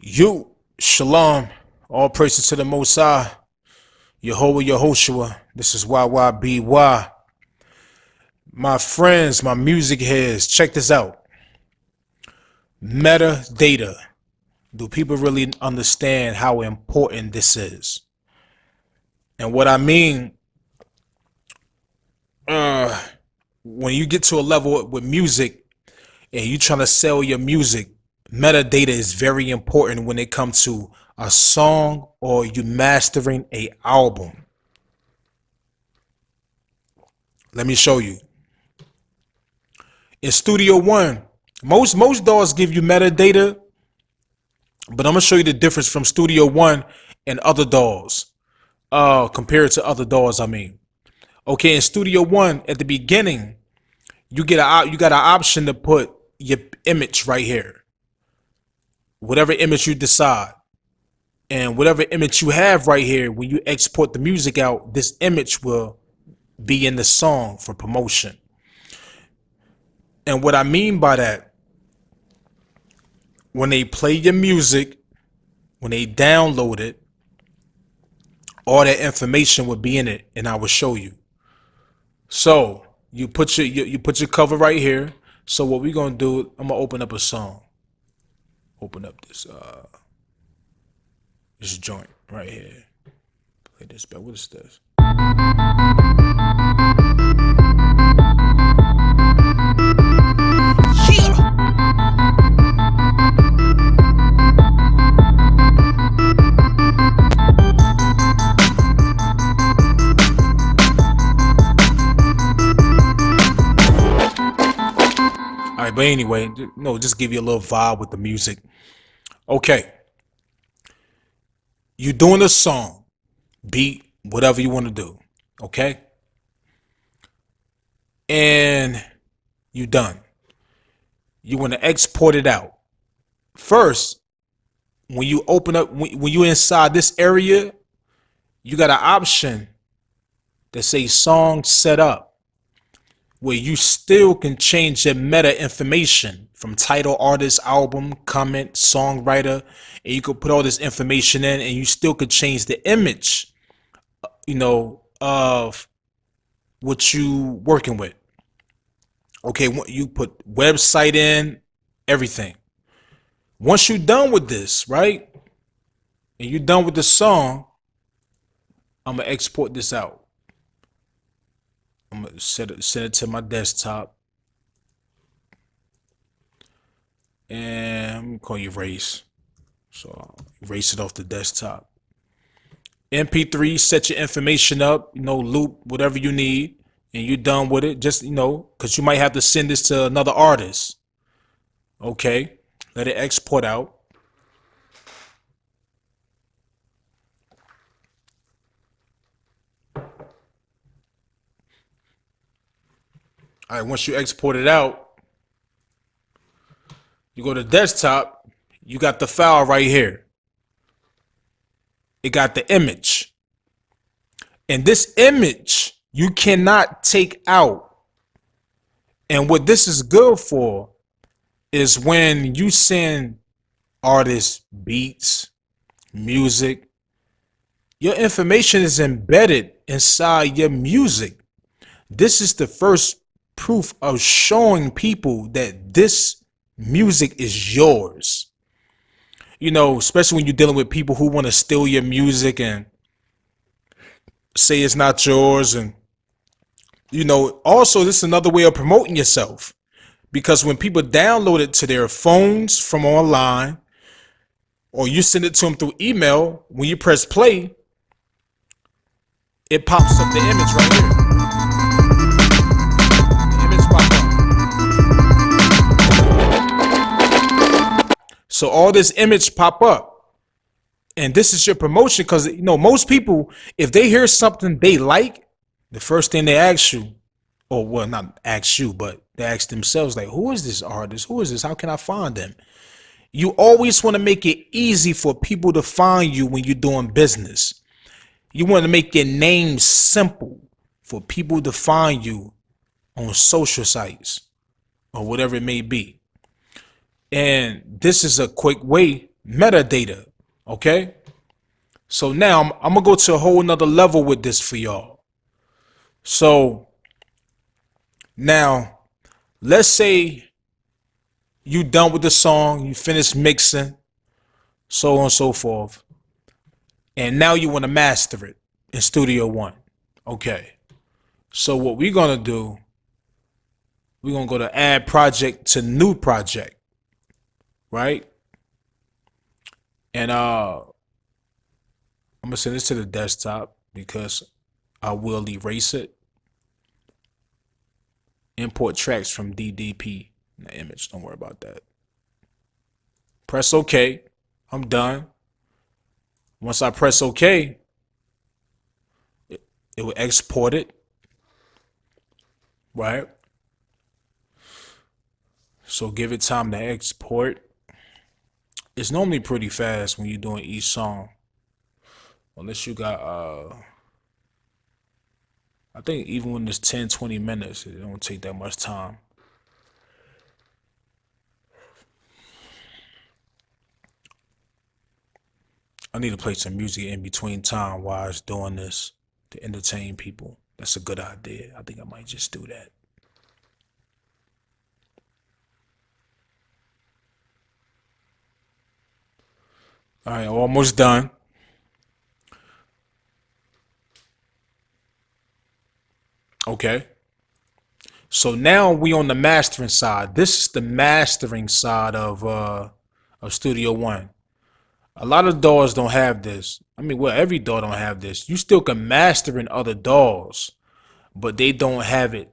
Shalom, all praises to the Most High, Yehovah Yehoshua. This is Yyby. My friends, my music heads, check this out. Metadata. Do people really understand how important this is? And what I mean, when you get to a level with music and you trying to sell your music, metadata is very important when it comes to a song or you mastering a album. Let me show you. In Studio One, most DAWs give you metadata, but I'm gonna show you the difference from Studio One and other DAWs. Compared to other DAWs, I mean. Okay, in Studio One, at the beginning, you got an option to put your image right here. Whatever image you decide. And whatever image you have right here, when you export the music out, this image will be in the song for promotion. And what I mean by that, when they play your music, when they download it, all that information will be in it, and I will show you. So you put your cover right here. So what we're gonna do, I'm gonna open up a song. Open up this joint right here. Play this back. What is this? Yeah. All right, but anyway, no, just give you a little vibe with the music. Okay. You doing a song, beat, whatever you want to do, okay? And you done. You want to export it out. First, when you open up, when you inside this area, you got an option that says song setup, where you still can change your meta information from title, artist, album, comment, songwriter, and you could put all this information in, and you still could change the image, of what you working with. Okay, you put website in, everything. Once you're done with this, right, and you're done with the song, I'm gonna export this out. I'm gonna send it to my desktop, and I'm gonna call you erase. So I'll erase it off the desktop. MP3, set your information up, loop, whatever you need, and you're done with it. Just, because you might have to send this to another artist. Okay, let it export out. All right, once you export it out, you go to desktop, you got the file right here. It got the image. And this image you cannot take out. And what this is good for is when you send artists beats, music, your information is embedded inside your music. This is the first proof of showing people that this music is yours. Especially when you're dealing with people who want to steal your music and say it's not yours. And also this is another way of promoting yourself, because when people download it to their phones from online, or you send it to them through email, when you press play, it pops up the image right here. So all this image pop up, and this is your promotion, because most people, if they hear something they like, the first thing they ask you, or well, not ask you, but they ask themselves, like, who is this artist? Who is this? How can I find them? You always want to make it easy for people to find you when you're doing business. You want to make your name simple for people to find you on social sites or whatever it may be. And this is a quick way metadata. Okay. So now I'm gonna go to a whole nother level with this for y'all. So now let's say you done with the song, you finished mixing, so on and so forth, and now you want to master it in Studio One. Okay. So what we're gonna do, we're gonna go to add project to new project, right? And I'm gonna send this to the desktop because I will erase it. Import tracks from DDP, the image. Don't worry about that. Press OK. I'm done. Once I press OK, it will export it, right? So give it time to export. It's normally pretty fast when you're doing each song, unless you got I think even when it's 10-20 minutes, it don't take that much time. I need to play some music in between time while I was doing this to entertain people. That's a good idea. I think I might just do that. All right, almost done. Okay. So now we on the mastering side. This is the mastering side of Studio One. A lot of DAWs don't have this. I mean, well, every DAW don't have this. You still can master in other DAWs, but they don't have it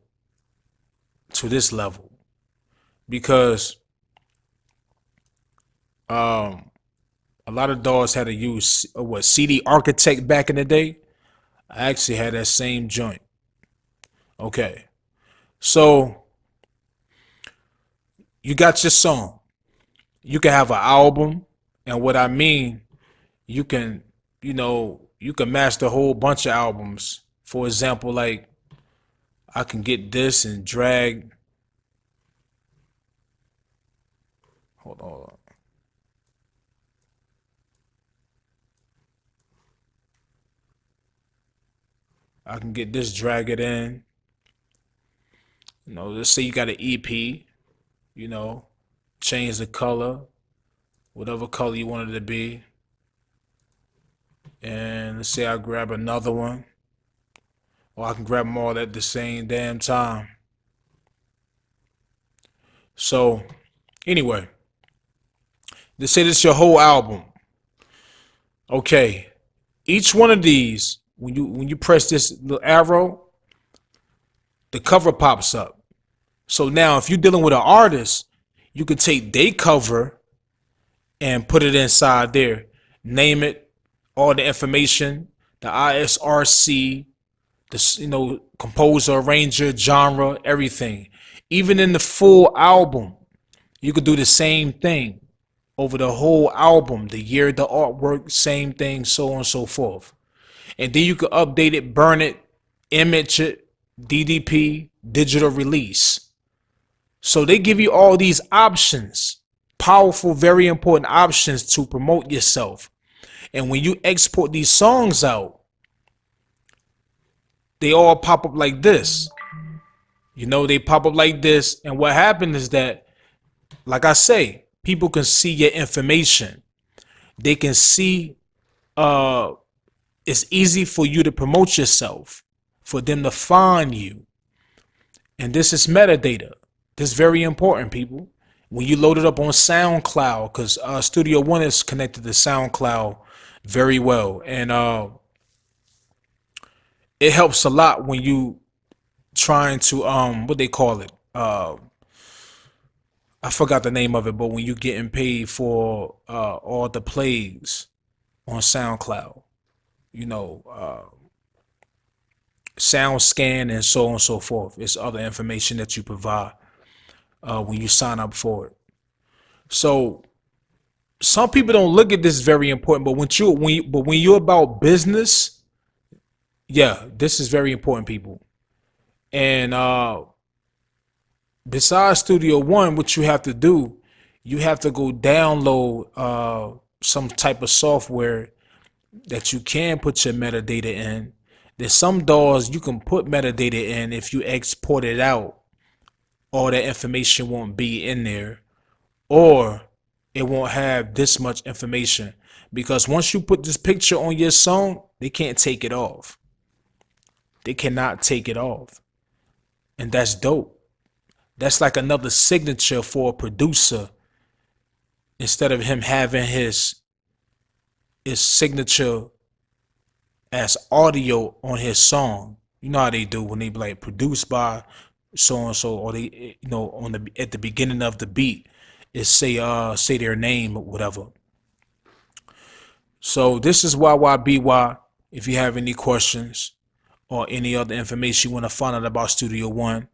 to this level because a lot of DAWs had to use what CD Architect back in the day. I actually had that same joint. Okay, so you got your song. You can have an album, and what I mean, you can, you can master a whole bunch of albums. For example, like I can get this and drag. Hold on. I can get this, drag it in. Let's say you got an EP, change the color, whatever color you want it to be. And let's say I grab another one, or I can grab them all at the same damn time. So anyway, let's say this is your whole album. Okay, each one of these, when you press this little arrow, the cover pops up. So now if you're dealing with an artist, you could take their cover and put it inside there, name it, all the information, the ISRC, the composer, arranger, genre, everything. Even in the full album, you could do the same thing over the whole album, the year, the artwork, same thing, so on and so forth. And then you could update it, burn it, image it, DDP, digital release. So they give you all these options, powerful, very important options to promote yourself. And when you export these songs out, they all pop up like this. They pop up like this. And what happens is that, like I say, people can see your information. They can see it's easy for you to promote yourself, for them to find you. And this is metadata. This is very important, people. When you load it up on SoundCloud, because Studio One is connected to SoundCloud very well. And it helps a lot when you trying to what they call it. I forgot the name of it, but when you getting paid for all the plays on SoundCloud, sound scan and so on and so forth. It's other information that you provide when you sign up for it. So some people don't look at this very important, but when you're about business, yeah, this is very important, people. And besides Studio One, what you have to do you have to go download some type of software that you can put your metadata in. There's some DAWs you can put metadata in. If you export it out, all that information won't be in there, or it won't have this much information, because once you put this picture on your song, they can't take it off. They cannot take it off. And that's dope. That's like another signature for a producer. Instead of him having his signature as audio on his song, you know how they do when they be like produced by so and so, or they, on the at the beginning of the beat, is say their name or whatever. So this is YYBY. If you have any questions or any other information you want to find out about Studio One,